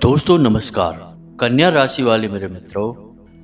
दोस्तों नमस्कार। कन्या राशि वाले मेरे मित्रों,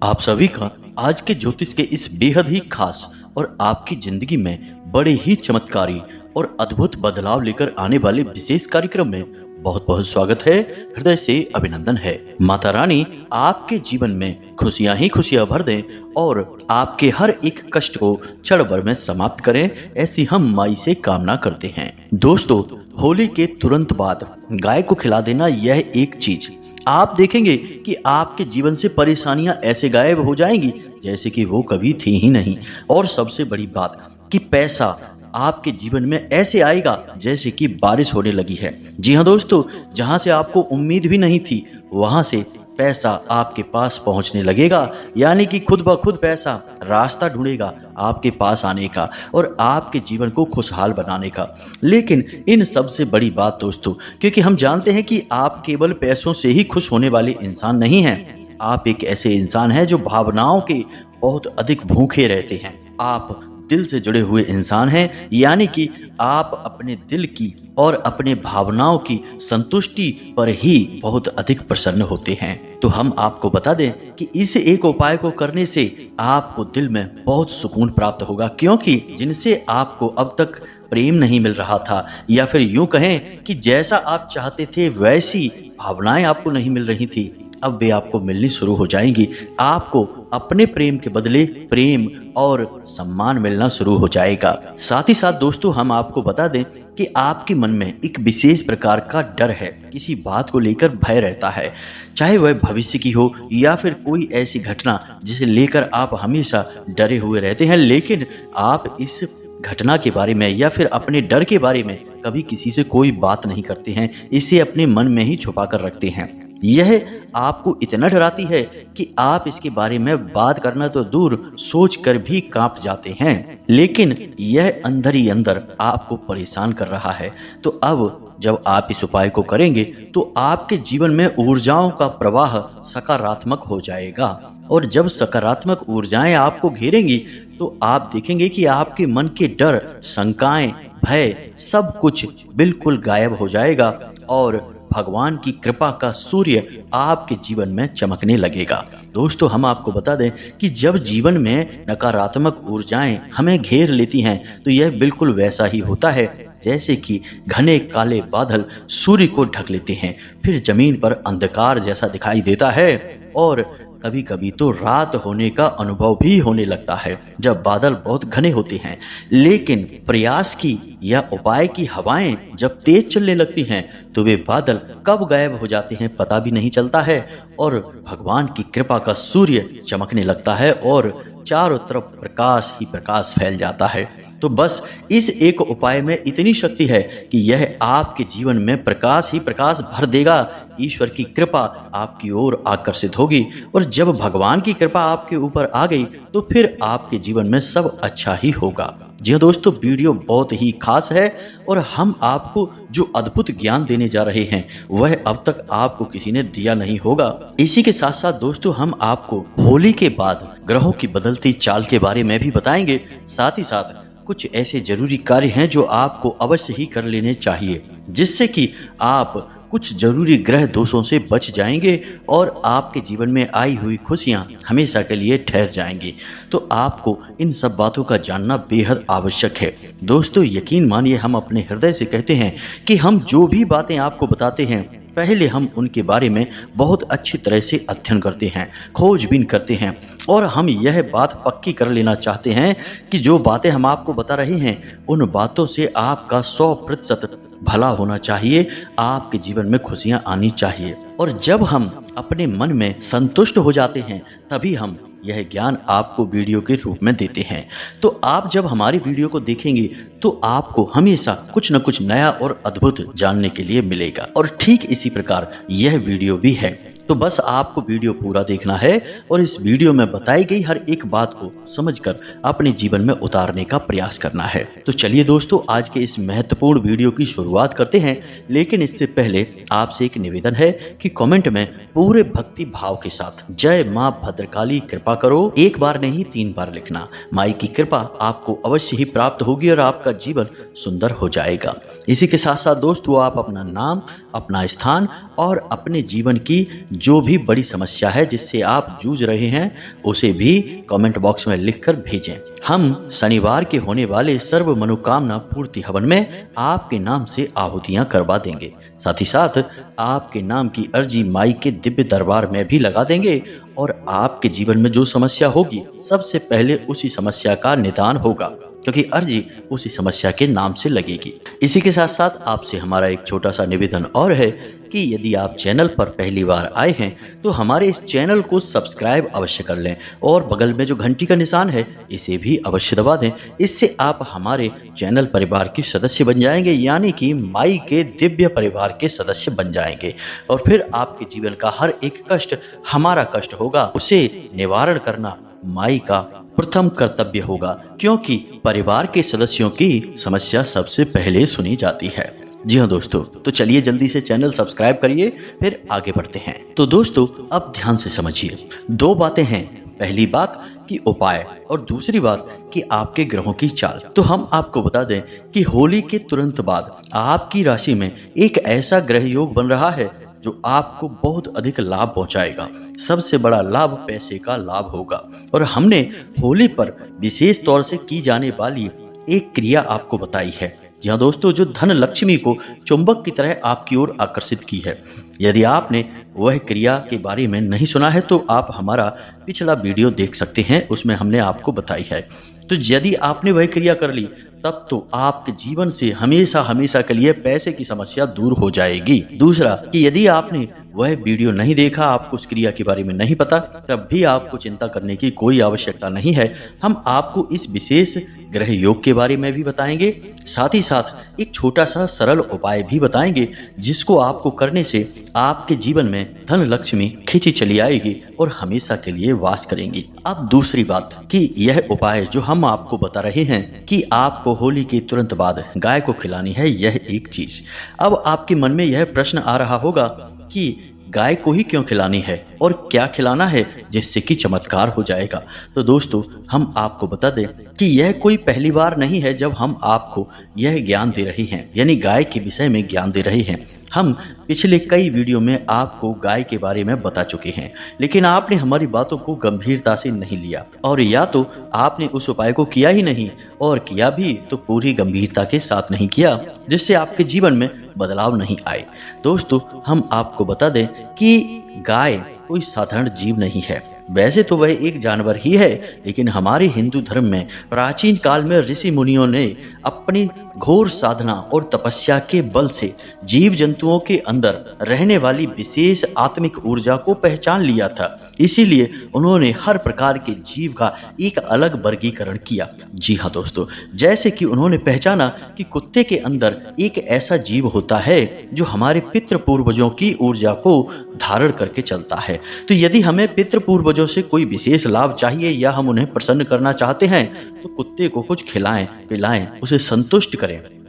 आप सभी का आज के ज्योतिष के इस बेहद ही खास और आपकी जिंदगी में बड़े ही चमत्कारी और अद्भुत बदलाव लेकर आने वाले विशेष कार्यक्रम में बहुत बहुत स्वागत है। हृदय से अभिनंदन है। माता रानी आपके जीवन में खुशियां ही खुशियां भर दें और आपके हर एक कष्ट को क्षण भर में समाप्त करें, ऐसी हम माई से कामना करते हैं। दोस्तों, होली के तुरंत बाद गाय को खिला देना, यह एक चीज आप देखेंगे कि आपके जीवन से परेशानियां ऐसे गायब हो जाएंगी जैसे कि वो कभी थी ही नहीं। और सबसे बड़ी बात कि पैसा आपके जीवन में ऐसे आएगा जैसे कि बारिश होने लगी है। जी हाँ दोस्तों, जहां से आपको उम्मीद भी नहीं थी वहां से पैसा आपके पास पहुंचने लगेगा, यानी कि खुद ब खुद पैसा रास्ता ढूंढेगा आपके पास आने का और आपके जीवन को खुशहाल बनाने का। लेकिन इन सबसे बड़ी बात दोस्तों, क्योंकि हम जानते हैं कि आप केवल पैसों से ही खुश होने वाले इंसान नहीं हैं। आप एक ऐसे इंसान हैं जो भावनाओं के बहुत अधिक भूखे रहते हैं। आप दिल से जुड़े हुए इंसान हैं, यानी कि आप अपने दिल की और अपने भावनाओं की संतुष्टि पर ही बहुत अधिक प्रसन्न होते हैं। तो हम आपको बता दें कि इस एक उपाय को करने से आपको दिल में बहुत सुकून प्राप्त होगा, क्योंकि जिनसे आपको अब तक प्रेम नहीं मिल रहा था, या फिर यूं कहें कि जैसा आप चाहते थे वैसी भावनाएं आपको नहीं मिल रही थी, अब वे आपको मिलनी शुरू हो जाएंगी। आपको अपने प्रेम के बदले प्रेम और सम्मान मिलना शुरू हो जाएगा। साथ ही साथ दोस्तों, हम आपको बता दें कि आपके मन में एक विशेष प्रकार का डर है, किसी बात को लेकर भय रहता है, चाहे वह भविष्य की हो या फिर कोई ऐसी घटना जिसे लेकर आप हमेशा डरे हुए रहते हैं। लेकिन आप इस घटना के बारे में या फिर अपने डर के बारे में कभी किसी से कोई बात नहीं करते हैं, इसे अपने मन में ही छुपा कर रखते हैं। यह आपको इतना डराती है कि आप इसके बारे में बात करना तो दूर, सोच कर भी कांप जाते हैं। लेकिन यह अंदर ही अंदर आपको परेशान कर रहा है। तो अब जब आप इस उपाय को करेंगे तो आपके जीवन में ऊर्जाओं का प्रवाह सकारात्मक हो जाएगा। और जब सकारात्मक ऊर्जाएं आपको घेरेंगी तो आप देखेंगे कि आपके मन के डर, शंकाएं, भय सब कुछ बिल्कुल गायब हो जाएगा और भगवान की कृपा का सूर्य आपके जीवन में चमकने लगेगा। दोस्तों, हम आपको बता दें कि जब जीवन में नकारात्मक ऊर्जाएं हमें घेर लेती हैं तो यह बिल्कुल वैसा ही होता है जैसे कि घने काले बादल सूर्य को ढक लेते हैं, फिर जमीन पर अंधकार जैसा दिखाई देता है और कभी कभी तो रात होने का अनुभव भी होने लगता है जब बादल बहुत घने होते हैं। लेकिन प्रयास की या उपाय की हवाएं जब तेज चलने लगती हैं तो वे बादल कब गायब हो जाते हैं पता भी नहीं चलता है और भगवान की कृपा का सूर्य चमकने लगता है और चारों तरफ प्रकाश ही प्रकाश फैल जाता है। तो बस इस एक उपाय में इतनी शक्ति है कि यह आपके जीवन में प्रकाश ही प्रकाश भर देगा। ईश्वर की कृपा आपकी ओर आकर्षित होगी और जब भगवान की कृपा आपके ऊपर आ गई तो फिर आपके जीवन में सब अच्छा ही होगा। जी हाँ दोस्तों, वीडियो बहुत ही खास है और हम आपको जो अद्भुत ज्ञान देने जा रहे हैं वह अब तक आपको किसी ने दिया नहीं होगा। इसी के साथ साथ दोस्तों, हम आपको होली के बाद ग्रहों की बदलती चाल के बारे में भी बताएंगे। साथ ही साथ कुछ ऐसे जरूरी कार्य हैं जो आपको अवश्य ही कर लेने चाहिए, जिससे कि आप कुछ जरूरी ग्रह दोषों से बच जाएंगे और आपके जीवन में आई हुई खुशियां हमेशा के लिए ठहर जाएंगी। तो आपको इन सब बातों का जानना बेहद आवश्यक है। दोस्तों, यकीन मानिए, हम अपने हृदय से कहते हैं कि हम जो भी बातें आपको बताते हैं पहले हम उनके बारे में बहुत अच्छी तरह से अध्ययन करते हैं, खोजबीन करते हैं और हम यह बात पक्की कर लेना चाहते हैं कि जो बातें हम आपको बता रहे हैं उन बातों से आपका 100% भला होना चाहिए, आपके जीवन में खुशियां आनी चाहिए। और जब हम अपने मन में संतुष्ट हो जाते हैं तभी हम यह ज्ञान आपको वीडियो के रूप में देते हैं। तो आप जब हमारी वीडियो को देखेंगे तो आपको हमेशा कुछ न कुछ नया और अद्भुत जानने के लिए मिलेगा। और ठीक इसी प्रकार यह वीडियो भी है। तो बस आपको वीडियो पूरा देखना है और इस वीडियो में बताई गई हर एक बात को समझकर अपने जीवन में उतारने का प्रयास करना है। तो चलिए दोस्तों, आज के इस महत्वपूर्ण वीडियो की शुरुआत करते हैं। लेकिन इससे पहले आपसे एक निवेदन है कि कमेंट में पूरे भक्ति भाव के साथ जय मां भद्रकाली कृपा करो एक बार नहीं 3 बार लिखना। माई की कृपा आपको अवश्य ही प्राप्त होगी और आपका जीवन सुंदर हो जाएगा। इसी के साथ साथ दोस्तों, आप अपना नाम, अपना स्थान और अपने जीवन की जो भी बड़ी समस्या है जिससे आप जूझ रहे हैं उसे भी कमेंट बॉक्स में लिखकर भेजें। हम शनिवार के होने वाले सर्व मनोकामना पूर्ति हवन में आपके नाम से आहुतियां करवा देंगे। साथ ही साथ आपके नाम की अर्जी माई के दिव्य दरबार में भी लगा देंगे और आपके जीवन में जो समस्या होगी सबसे पहले उसी समस्या का निदान होगा, क्योंकि अर्जी उसी समस्या के नाम से लगेगी। इसी के साथ साथ आपसे हमारा एक छोटा सा निवेदन और है कि यदि आप चैनल पर पहली बार आए हैं तो हमारे इस चैनल को सब्सक्राइब अवश्य कर लें और बगल में जो घंटी का निशान है इसे भी अवश्य दबा दें। इससे आप हमारे चैनल परिवार के सदस्य बन जाएंगे, यानी कि माई के दिव्य परिवार के सदस्य बन जाएंगे। और फिर आपके जीवन का हर एक कष्ट हमारा कष्ट होगा, उसे निवारण करना माई का प्रथम कर्तव्य होगा, क्योंकि परिवार के सदस्यों की समस्या सबसे पहले सुनी जाती है। जी हाँ दोस्तों, तो चलिए जल्दी से चैनल सब्सक्राइब करिए, फिर आगे बढ़ते हैं। तो दोस्तों, अब ध्यान से समझिए। 2 बातें हैं। पहली बात कि उपाय और दूसरी बात कि आपके ग्रहों की चाल। तो हम आपको बता दें कि होली के तुरंत बाद आपकी राशि में एक ऐसा ग्रह योग बन रहा है जो आपको बहुत अधिक लाभ पहुंचाएगा। सबसे बड़ा लाभ पैसे का लाभ होगा। और हमने होली पर विशेष तौर से की जाने वाली एक क्रिया आपको बताई है। जी हाँ दोस्तों, जो धन लक्ष्मी को चुंबक की तरह आपकी ओर आकर्षित की है। यदि आपने वह क्रिया के बारे में नहीं सुना है तो आप हमारा पिछला वीडियो देख सकते हैं, उसमें हमने आपको बताई है। तो यदि आपने वह क्रिया कर ली तब तो आपके जीवन से हमेशा हमेशा के लिए पैसे की समस्या दूर हो जाएगी। दूसरा कि यदि आपने वह वीडियो नहीं देखा, आपको उस क्रिया के बारे में नहीं पता, तब भी आपको चिंता करने की कोई आवश्यकता नहीं है। हम आपको इस विशेष ग्रह योग के बारे में भी बताएंगे, साथ ही साथ एक छोटा सा सरल उपाय भी बताएंगे जिसको आपको करने से आपके जीवन में धन लक्ष्मी खींची चली आएगी और हमेशा के लिए वास करेंगी। अब दूसरी बात कि यह उपाय जो हम आपको बता रहे हैं कि आपको होली के तुरंत बाद गाय को खिलानी है, यह एक चीज। अब आपके मन में यह प्रश्न आ रहा होगा कि गाय को ही क्यों खिलानी है और क्या खिलाना है जिससे कि चमत्कार हो जाएगा। तो दोस्तों, हम आपको बता दें कि यह कोई पहली बार नहीं है जब हम आपको यह ज्ञान दे रहे हैं, यानी गाय के विषय में ज्ञान दे रहे हैं। हम पिछले कई वीडियो में आपको गाय के बारे में बता चुके हैं, लेकिन आपने हमारी बातों को गंभीरता से नहीं लिया, और या तो आपने उस उपाय को किया ही नहीं, और किया भी तो पूरी गंभीरता के साथ नहीं किया, जिससे आपके जीवन में बदलाव नहीं आए। दोस्तों, हम आपको बता दें कि गाय कोई साधारण जीव नहीं है। वैसे तो वह एक जानवर ही है, लेकिन हमारे हिंदू धर्म में प्राचीन काल में ऋषि मुनियों ने अपनी घोर साधना और तपस्या के बल से जीव जंतुओं के अंदर रहने वाली विशेष आत्मिक ऊर्जा को पहचान लिया था। इसीलिए उन्होंने हर प्रकार के जीव का एक अलग वर्गीकरण किया। जी हाँ दोस्तों, जैसे कि उन्होंने पहचाना कि कुत्ते के अंदर एक ऐसा जीव होता है जो हमारे पितृ पूर्वजों की ऊर्जा को धारण करके चलता है। तो यदि हमें पितृ पूर्वजों से कोई विशेष लाभ चाहिए या हम उन्हें प्रसन्न करना चाहते हैं तो कुत्ते को कुछ खिलाएं, पिलाएं, उसे संतुष्ट करें।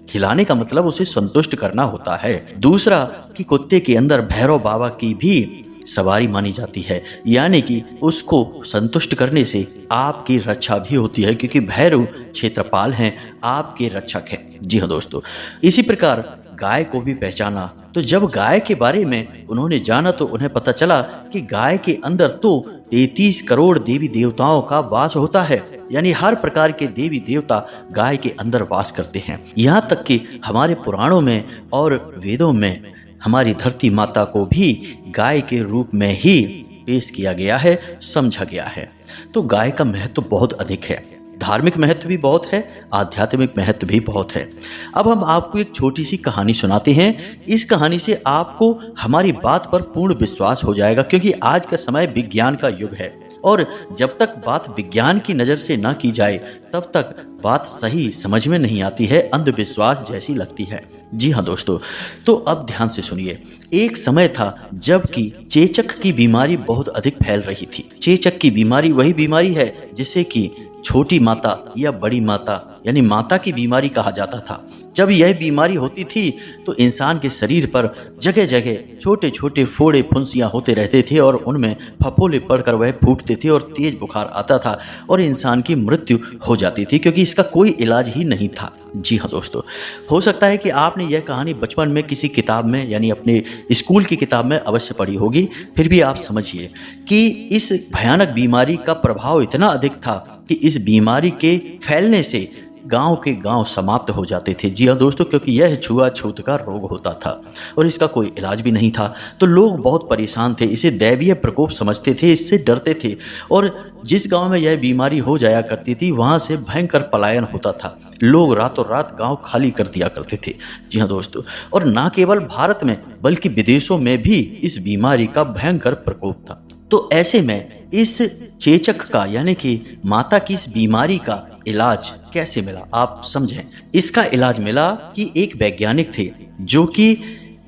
खिलाने का मतलब उसे संतुष्ट करना होता है। दूसरा कि कुत्ते के अंदर भैरव बाबा की भी सवारी मानी जाती है, यानी कि उसको संतुष्ट करने से आपकी रक्षा भी होती है, क्योंकि भैरव क्षेत्रपाल हैं, आपके रक्षक हैं। जी हाँ दोस्तों, इसी प्रकार गाय को भी पहचाना। तो जब गाय के बारे में उन्होंने जाना तो उन्हें पता चला कि गाय के अंदर तो 33 करोड़ देवी देवताओं का वास होता है, यानी हर प्रकार के देवी देवता गाय के अंदर वास करते हैं। यहाँ तक कि हमारे पुराणों में और वेदों में हमारी धरती माता को भी गाय के रूप में ही पेश किया गया है, समझा गया है। तो गाय का महत्व बहुत अधिक है, धार्मिक महत्व भी बहुत है, आध्यात्मिक महत्व भी बहुत है। अब हम आपको एक छोटी सी कहानी सुनाते हैं। इस कहानी से आपको हमारी बात पर पूर्ण विश्वास हो जाएगा, क्योंकि आज का समय विज्ञान का युग है। और जब तक बात विज्ञान की नज़र से ना की जाए तब तक बात सही समझ में नहीं आती है, अंधविश्वास जैसी लगती है। जी हाँ दोस्तों, तो अब ध्यान से सुनिए। एक समय था जबकि चेचक की बीमारी बहुत अधिक फैल रही थी। चेचक की बीमारी वही बीमारी है जिसे कि छोटी माता या बड़ी माता यानी माता की बीमारी कहा जाता था। जब यह बीमारी होती थी तो इंसान के शरीर पर जगह जगह छोटे छोटे फोड़े फुंसियाँ होते रहते थे और उनमें फफोले पड़कर वह फूटते थे और तेज बुखार आता था और इंसान की मृत्यु हो जाती थी, क्योंकि इसका कोई इलाज ही नहीं था। जी हाँ दोस्तों, हो सकता है कि आपने यह कहानी बचपन में किसी किताब में यानी अपने स्कूल की किताब में अवश्य पढ़ी होगी। फिर भी आप समझिए कि इस भयानक बीमारी का प्रभाव इतना अधिक था कि इस बीमारी के फैलने से गांव के गांव समाप्त हो जाते थे। जी हाँ दोस्तों, क्योंकि यह छुआछूत का रोग होता था और इसका कोई इलाज भी नहीं था। तो लोग बहुत परेशान थे, इसे दैवीय प्रकोप समझते थे, इससे डरते थे और जिस गांव में यह बीमारी हो जाया करती थी वहां से भयंकर पलायन होता था। लोग रातों रात गांव खाली कर दिया करते थे। जी हाँ दोस्तों, और ना केवल भारत में बल्कि विदेशों में भी इस बीमारी का भयंकर प्रकोप था। तो ऐसे में इस चेचक का यानी कि माता की इस बीमारी का इलाज कैसे मिला, आप समझें। इसका इलाज मिला कि एक वैज्ञानिक थे जो कि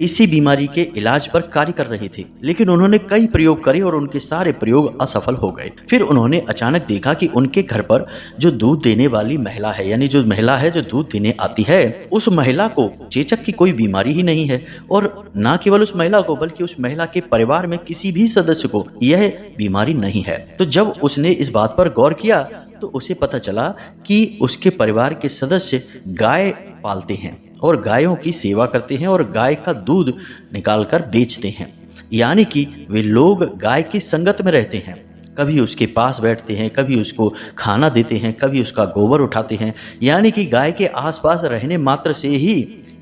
इसी बीमारी के इलाज पर कार्य कर रहे थे, लेकिन उन्होंने कई प्रयोग करे और उनके सारे प्रयोग असफल हो गए। फिर उन्होंने अचानक देखा कि उनके घर पर जो दूध देने वाली महिला है यानी जो महिला है जो दूध देने आती है, उस महिला को चेचक की कोई बीमारी ही नहीं है और ना केवल उस महिला को बल्कि उस महिला के परिवार में किसी भी सदस्य को यह बीमारी नहीं है। तो जब उसने इस बात पर गौर किया तो उसे पता चला कि उसके परिवार के सदस्य गाय पालते हैं और गायों की सेवा करते हैं और गाय का दूध निकालकर बेचते हैं, यानी कि वे लोग गाय की संगत में रहते हैं। कभी उसके पास बैठते हैं, कभी उसको खाना देते हैं, कभी उसका गोबर उठाते हैं, यानी कि गाय के आसपास रहने मात्र से ही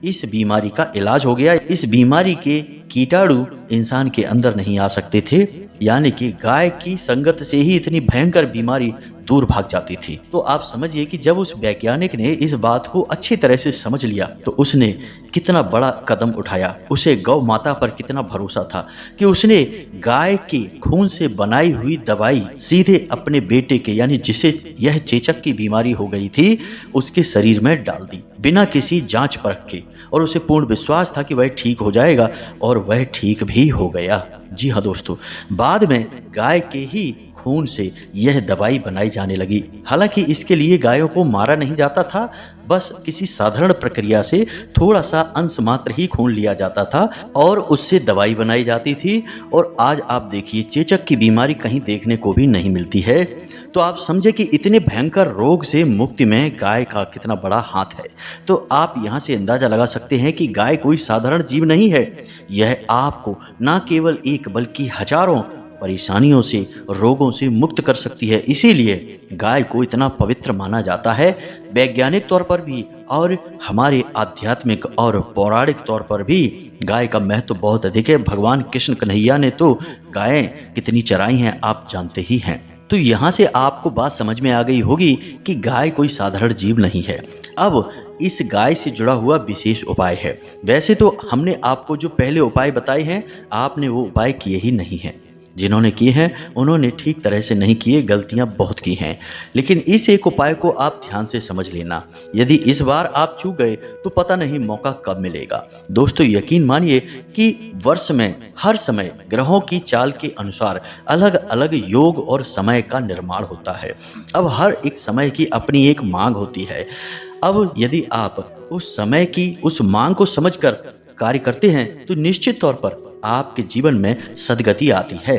इस बीमारी का इलाज हो गया। इस बीमारी के कीटाणु इंसान के अंदर नहीं आ सकते थे, यानी कि गाय की संगत से ही इतनी भयंकर बीमारी दूर भाग जाती थी। तो आप समझिए कि जब उस वैज्ञानिक ने इस बात को अच्छी तरह से समझ लिया तो उसने कितना बड़ा कदम उठाया। उसे गौ माता पर कितना भरोसा था कि उसने गाय के खून से बनाई हुई दवाई सीधे अपने बेटे के यानी जिसे यह चेचक की बीमारी हो गई थी उसके शरीर में डाल दी बिना किसी जांच परख के, और उसे पूर्ण विश्वास था कि वह ठीक हो जाएगा और वह ठीक भी हो गया। जी हाँ दोस्तों, बाद में गाय के ही खून से यह दवाई बनाई जाने लगी। हालांकि इसके लिए गायों को मारा नहीं जाता था, बस किसी साधारण प्रक्रिया से थोड़ा सा अंश मात्र ही खून लिया जाता था और उससे दवाई बनाई जाती थी। और आज आप देखिए चेचक की बीमारी कहीं देखने को भी नहीं मिलती है। तो आप समझे कि इतने भयंकर रोग से मुक्ति में गाय का कितना बड़ा हाथ है। तो आप यहाँ से अंदाजा लगा सकते हैं कि गाय कोई साधारण जीव नहीं है। यह आपको न केवल एक बल्कि हजारों परेशानियों से, रोगों से मुक्त कर सकती है। इसीलिए गाय को इतना पवित्र माना जाता है वैज्ञानिक तौर पर भी, और हमारे आध्यात्मिक और पौराणिक तौर पर भी गाय का महत्व बहुत अधिक है। भगवान कृष्ण कन्हैया ने तो गायें कितनी चराई हैं आप जानते ही हैं। तो यहाँ से आपको बात समझ में आ गई होगी कि गाय कोई साधारण जीव नहीं है। अब इस गाय से जुड़ा हुआ विशेष उपाय है। वैसे तो हमने आपको जो पहले उपाय बताए हैं आपने वो उपाय किए ही नहीं हैं। जिन्होंने किए हैं उन्होंने ठीक तरह से नहीं किए, गलतियां बहुत की हैं। लेकिन इस एक उपाय को आप ध्यान से समझ लेना। यदि इस बार आप चूक गए तो पता नहीं मौका कब मिलेगा। दोस्तों यकीन मानिए कि वर्ष में हर समय ग्रहों की चाल के अनुसार अलग अलग योग और समय का निर्माण होता है। अब हर एक समय की अपनी एक मांग होती है। अब यदि आप उस समय की उस मांग को समझकर कार्य करते हैं तो निश्चित तौर पर आपके जीवन में सद्गति आती है।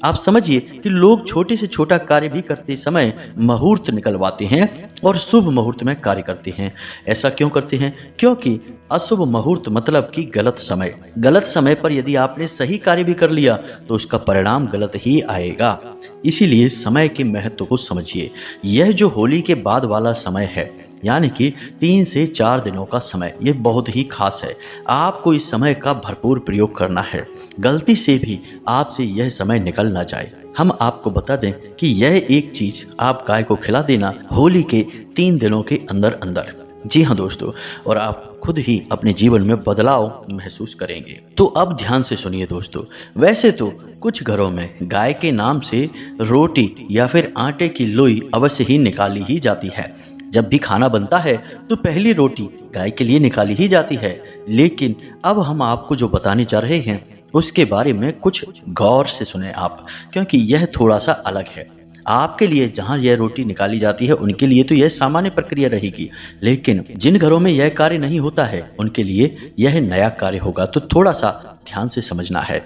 आप समझिए कि लोग छोटे से छोटा कार्य भी करते समय मुहूर्त निकलवाते हैं और शुभ मुहूर्त में कार्य करते हैं। ऐसा क्यों करते हैं? क्योंकि अशुभ मुहूर्त मतलब कि गलत समय। गलत समय पर यदि आपने सही कार्य भी कर लिया तो उसका परिणाम गलत ही आएगा। इसीलिए समय के महत्व को समझिए। यह जो होली के बाद वाला समय है यानी कि 3 से 4 दिनों का समय, यह बहुत ही खास है। आपको इस समय का भरपूर प्रयोग करना है। गलती से भी आपसे यह समय निकल ना जाए। हम आपको बता दें कि यह एक चीज आप गाय को खिला देना होली के 3 दिनों के अंदर अंदर। जी हाँ दोस्तों, और आप खुद ही अपने जीवन में बदलाव महसूस करेंगे। तो अब ध्यान से सुनिए दोस्तों, वैसे तो कुछ घरों में गाय के नाम से रोटी या फिर आटे की लोई अवश्य ही निकाली ही जाती है। जब भी खाना बनता है तो पहली रोटी गाय के लिए निकाली ही जाती है। लेकिन अब हम आपको जो बताने जा रहे हैं उसके बारे में कुछ गौर से सुने आप, क्योंकि यह थोड़ा सा अलग है। आपके लिए जहां यह रोटी निकाली जाती है उनके लिए तो यह सामान्य प्रक्रिया रहेगी, लेकिन जिन घरों में यह कार्य नहीं होता है उनके लिए यह नया कार्य होगा। तो थोड़ा सा ध्यान से समझना है।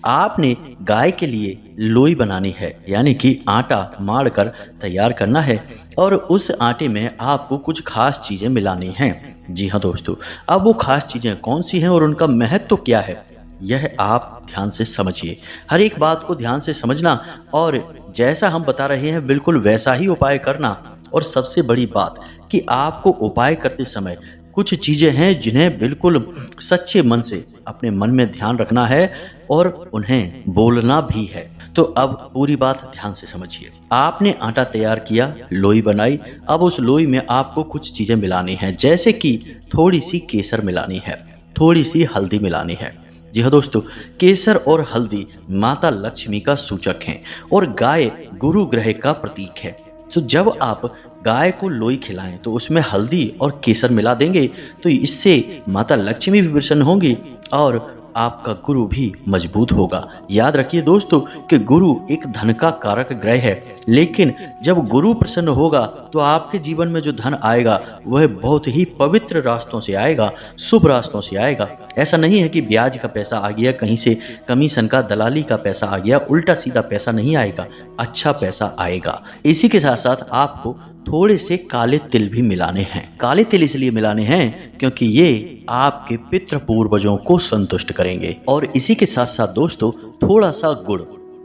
आपने गाय के लिए लोई बनानी है, यानी कि आटा माड़ कर तैयार करना है, और उस आटे में आपको कुछ खास चीज़ें मिलानी हैं। जी हाँ दोस्तों, अब वो खास चीज़ें कौन सी हैं और उनका महत्व तो क्या है, यह आप ध्यान से समझिए। हर एक बात को ध्यान से समझना और जैसा हम बता रहे हैं बिल्कुल वैसा ही उपाय करना। और सबसे बड़ी बात कि आपको उपाय करते समय कुछ चीज़ें हैं जिन्हें बिल्कुल सच्चे मन से अपने मन में ध्यान रखना है और उन्हें बोलना भी है। तो अब पूरी बात ध्यान से समझिए। आपने आटा तैयार किया, लोई बनाई। अब उस लोई में आपको कुछ चीज़ें मिलानी हैं, जैसे कि थोड़ी सी केसर मिलानी है, थोड़ी सी हल्दी मिलानी है। जी हाँ दोस्तों, केसर और हल्दी माता लक्ष्मी का सूचक हैं और गाय गुरु ग्रह का प्रतीक है। तो जब आप गाय को लोई खिलाएं तो उसमें हल्दी और केसर मिला देंगे तो इससे माता लक्ष्मी भी प्रसन्न होंगी और आपका गुरु भी मजबूत होगा। याद रखिए दोस्तों कि गुरु एक धन का कारक ग्रह है, लेकिन जब गुरु प्रसन्न होगा तो आपके जीवन में जो धन आएगा वह बहुत ही पवित्र रास्तों से आएगा, शुभ रास्तों से आएगा। ऐसा नहीं है कि ब्याज का पैसा आ गया, कहीं से कमीशन का, दलाली का पैसा आ गया, उल्टा सीधा पैसा नहीं आएगा, अच्छा पैसा आएगा। इसी के साथ साथ आपको थोड़े से काले तिल भी मिलाने हैं। काले तिल इसलिए मिलाने हैं क्योंकि ये आपके पितृ पूर्वजों को संतुष्ट करेंगे। और इसी के साथ साथ दोस्तों थोड़ा सा गुड़।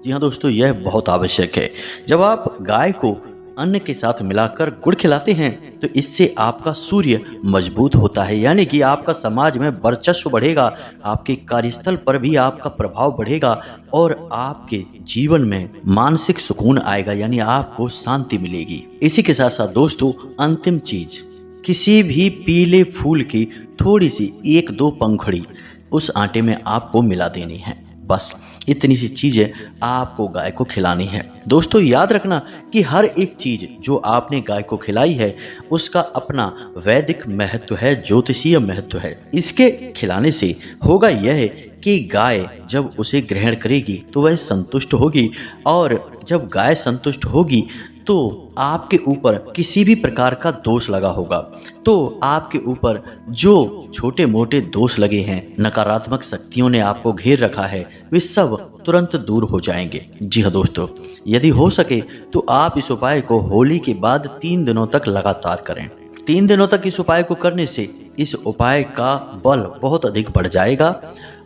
जी हाँ दोस्तों, यह बहुत आवश्यक है। जब आप गाय को अन्न के साथ मिलाकर गुड़ खिलाते हैं तो इससे आपका सूर्य मजबूत होता है, यानी कि आपका समाज में वर्चस्व बढ़ेगा, आपके कार्यस्थल पर भी आपका प्रभाव बढ़ेगा और आपके जीवन में मानसिक सुकून आएगा, यानी आपको शांति मिलेगी। इसी के साथ साथ दोस्तों अंतिम चीज, किसी भी पीले फूल की थोड़ी सी 1-2 पंखुड़ी उस आटे में आपको मिला देनी है। बस इतनी सी चीजें आपको गाय को खिलानी है। दोस्तों याद रखना कि हर एक चीज जो आपने गाय को खिलाई है उसका अपना वैदिक महत्व है, ज्योतिषीय महत्व है। इसके खिलाने से होगा यह कि गाय जब उसे ग्रहण करेगी तो वह संतुष्ट होगी, और जब गाय संतुष्ट होगी तो आपके ऊपर किसी भी प्रकार का दोष लगा होगा तो आपके ऊपर जो छोटे मोटे दोष लगे हैं, नकारात्मक शक्तियों ने आपको घेर रखा है, वे सब तुरंत दूर हो जाएंगे। जी हाँ दोस्तों, यदि हो सके तो आप इस उपाय को होली के बाद 3 दिनों तक लगातार करें। 3 दिनों तक इस उपाय को करने से इस उपाय का बल बहुत अधिक बढ़ जाएगा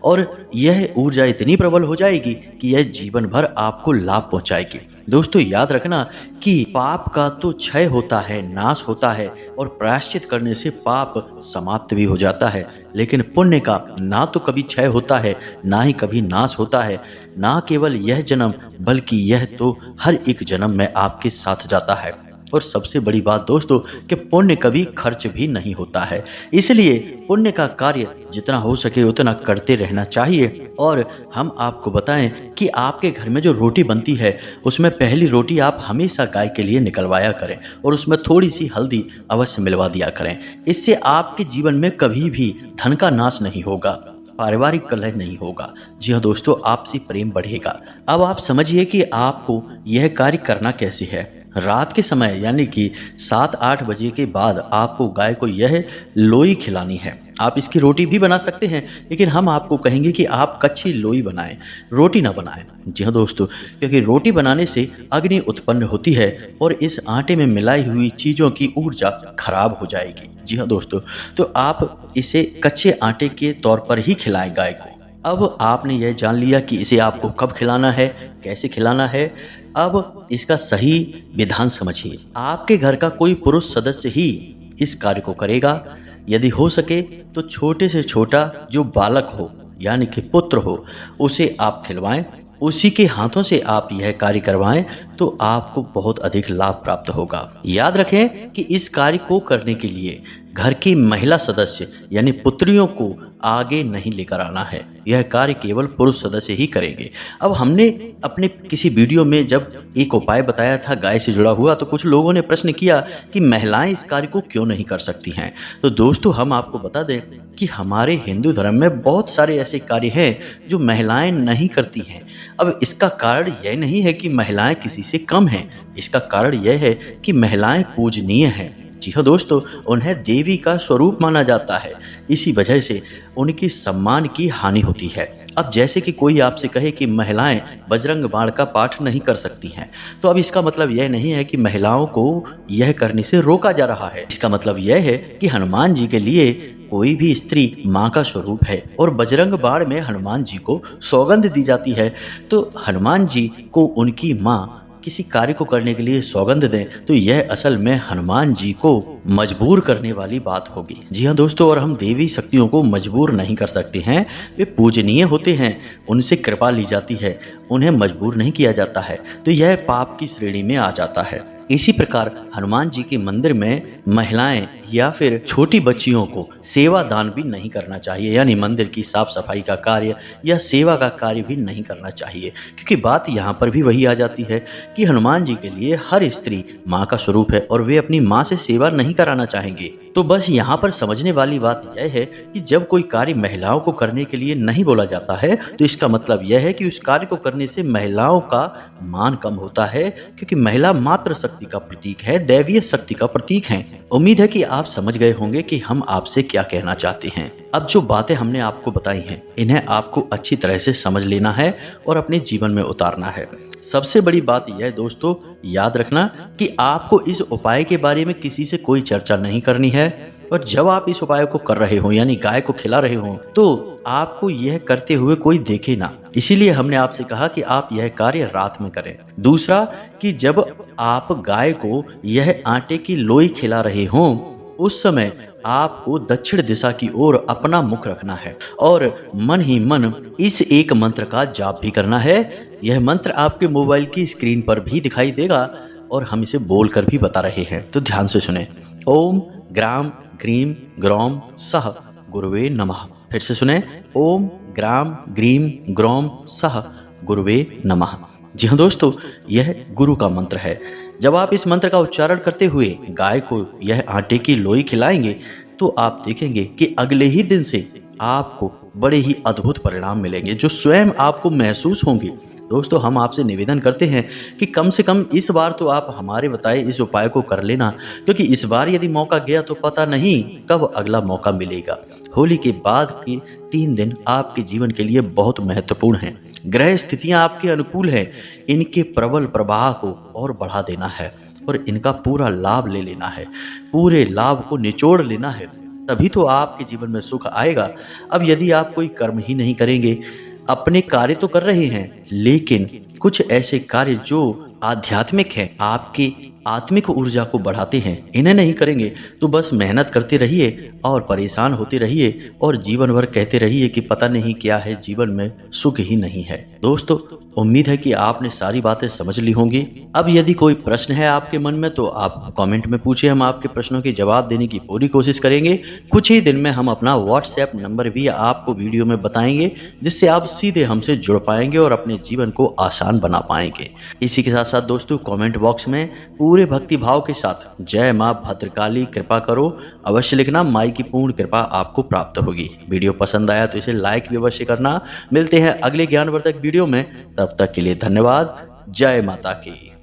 और यह ऊर्जा इतनी प्रबल हो जाएगी कि यह जीवन भर आपको लाभ पहुंचाएगी। दोस्तों याद रखना कि पाप का तो क्षय होता है, नाश होता है, और प्रायश्चित करने से पाप समाप्त भी हो जाता है, लेकिन पुण्य का ना तो कभी क्षय होता है ना ही कभी नाश होता है। ना केवल यह जन्म बल्कि यह तो हर एक जन्म में आपके साथ जाता है। और सबसे बड़ी बात दोस्तों कि पुण्य कभी खर्च भी नहीं होता है, इसलिए पुण्य का कार्य जितना हो सके उतना करते रहना चाहिए। और हम आपको बताएं कि आपके घर में जो रोटी बनती है उसमें पहली रोटी आप हमेशा गाय के लिए निकलवाया करें और उसमें थोड़ी सी हल्दी अवश्य मिलवा दिया करें। इससे आपके जीवन में कभी भी धन का नाश नहीं होगा, पारिवारिक कलह नहीं होगा। जी हाँ दोस्तों, आपसी प्रेम बढ़ेगा। अब आप समझिए कि आपको यह कार्य करना कैसे है। रात के समय यानी कि 7-8 बजे के बाद आपको गाय को यह लोई खिलानी है। आप इसकी रोटी भी बना सकते हैं, लेकिन हम आपको कहेंगे कि आप कच्ची लोई बनाएं, रोटी ना बनाएं। जी हाँ दोस्तों, क्योंकि रोटी बनाने से अग्नि उत्पन्न होती है और इस आटे में मिलाई हुई चीज़ों की ऊर्जा खराब हो जाएगी। जी हाँ दोस्तों, तो आप इसे कच्चे आटे के तौर पर ही खिलाएं गाय को। अब आपने यह जान लिया कि इसे आपको कब खिलाना है, कैसे खिलाना है। अब इसका सही विधान समझिए। आपके घर का कोई पुरुष सदस्य ही इस कार्य को करेगा। यदि हो सके तो छोटे से छोटा जो बालक हो यानी कि पुत्र हो उसे आप खिलवाएं, उसी के हाथों से आप यह कार्य करवाएं तो आपको बहुत अधिक लाभ प्राप्त होगा। याद रखें कि इस कार्य को करने के लिए घर की महिला सदस्य यानी पुत्रियों को आगे नहीं लेकर आना है। यह कार्य केवल पुरुष सदस्य ही करेंगे। अब हमने अपने किसी वीडियो में जब एक उपाय बताया था गाय से जुड़ा हुआ, तो कुछ लोगों ने प्रश्न किया कि महिलाएं इस कार्य को क्यों नहीं कर सकती हैं। तो दोस्तों, हम आपको बता दें कि हमारे हिंदू धर्म में बहुत सारे ऐसे कार्य हैं जो महिलाएं नहीं करती हैं। अब इसका कारण यह नहीं है कि महिलाएं किसी से कम हैं, इसका कारण यह है कि महिलाएं पूजनीय हैं। जी हाँ दोस्तों, उन्हें देवी का स्वरूप माना जाता है, इसी वजह से उनकी सम्मान की हानि होती है। अब जैसे कि कोई आपसे कहे कि महिलाएं बजरंग बाण का पाठ नहीं कर सकती हैं, तो अब इसका मतलब यह नहीं है कि महिलाओं को यह करने से रोका जा रहा है। इसका मतलब यह है कि हनुमान जी के लिए कोई भी स्त्री माँ का स्वरूप है और बजरंग बाण में हनुमान जी को सौगंध दी जाती है। तो हनुमान जी को उनकी माँ किसी कार्य को करने के लिए सौगंध दें तो यह असल में हनुमान जी को मजबूर करने वाली बात होगी। जी हाँ दोस्तों, और हम देवी शक्तियों को मजबूर नहीं कर सकते हैं। वे पूजनीय होते हैं, उनसे कृपा ली जाती है, उन्हें मजबूर नहीं किया जाता है, तो यह पाप की श्रेणी में आ जाता है। इसी प्रकार हनुमान जी के मंदिर में महिलाएं या फिर छोटी बच्चियों को सेवा दान भी नहीं करना चाहिए, यानी मंदिर की साफ सफाई का कार्य या सेवा का कार्य भी नहीं करना चाहिए, क्योंकि बात यहाँ पर भी वही आ जाती है कि हनुमान जी के लिए हर स्त्री माँ का स्वरूप है और वे अपनी माँ से सेवा नहीं कराना चाहेंगे। तो बस यहाँ पर समझने वाली बात यह है कि जब कोई कार्य महिलाओं को करने के लिए नहीं बोला जाता है तो इसका मतलब यह है कि उस कार्य को करने से महिलाओं का मान कम होता है, क्योंकि महिला मात्र शक्ति का प्रतीक है, दैवीय शक्ति का प्रतीक है। उम्मीद है कि आप समझ गए होंगे कि हम आपसे क्या कहना चाहते हैं। अब जो बातें हमने आपको बताई हैं, इन्हें आपको अच्छी तरह से समझ लेना है और अपने जीवन में उतारना है। सबसे बड़ी बात यह है दोस्तों, याद रखना कि आपको इस उपाय के बारे में किसी से कोई चर्चा नहीं करनी है, और जब आप इस उपाय को कर रहे हो यानी गाय को खिला रहे हो तो आपको यह करते हुए कोई देखे ना। इसीलिए हमने आपसे कहा कि आप यह कार्य रात में करें। दूसरा कि जब आप गाय को यह आटे की लोई खिला रहे हो उस समय आपको दक्षिण दिशा की ओर अपना मुख रखना है और मन ही मन इस एक मंत्र का जाप भी करना है। यह मंत्र आपके मोबाइल की स्क्रीन पर भी दिखाई देगा और हम इसे बोलकर भी बता रहे हैं, तो ध्यान से सुने। ओम ग्राम ग्रीम ग्रौम सह गुरुवे नमः। फिर से सुने, ओम ग्राम ग्रीम ग्रौम सह गुरुवे नमः। जी हाँ दोस्तों, यह गुरु का मंत्र है। जब आप इस मंत्र का उच्चारण करते हुए गाय को यह आटे की लोई खिलाएंगे तो आप देखेंगे कि अगले ही दिन से आपको बड़े ही अद्भुत परिणाम मिलेंगे जो स्वयं आपको महसूस होंगे। दोस्तों, हम आपसे निवेदन करते हैं कि कम से कम इस बार तो आप हमारे बताए इस उपाय को कर लेना, क्योंकि इस बार यदि मौका गया तो पता नहीं कब अगला मौका मिलेगा। होली के बाद के 3 दिन आपके जीवन के लिए बहुत महत्वपूर्ण हैं। ग्रह स्थितियां आपके अनुकूल हैं, इनके प्रबल प्रवाह को और बढ़ा देना है और इनका पूरा लाभ ले लेना है, पूरे लाभ को निचोड़ लेना है, तभी तो आपके जीवन में सुख आएगा। अब यदि आप कोई कर्म ही नहीं करेंगे, अपने कार्य तो कर रहे हैं लेकिन कुछ ऐसे कार्य जो आध्यात्मिक हैं, आपकी आत्मिक ऊर्जा को बढ़ाते हैं, इन्हें नहीं करेंगे तो बस मेहनत करते रहिए और परेशान होते रहिए और जीवन भर कहते रहिए कि पता नहीं क्या है, जीवन में सुख ही नहीं है। दोस्तों, उम्मीद है कि आपने सारी बातें समझ ली होंगी। अब यदि कोई प्रश्न है आपके मन में तो आप कमेंट में पूछिए, हम आपके प्रश्नों के जवाब देने की पूरी कोशिश करेंगे। कुछ ही दिन में हम अपना व्हाट्सएप नंबर भी आपको वीडियो में बताएंगे, जिससे आप सीधे हमसे जुड़ पाएंगे और अपने जीवन को आसान बना पाएंगे। इसी के साथ साथ दोस्तों, कमेंट बॉक्स में पूरे भक्ति भाव के साथ जय माँ भद्रकाली कृपा करो अवश्य लिखना, माई की पूर्ण कृपा आपको प्राप्त होगी। वीडियो पसंद आया तो इसे लाइक भी अवश्य करना। मिलते हैं अगले ज्ञानवर्धक वीडियो में, तब तक के लिए धन्यवाद। जय माता की।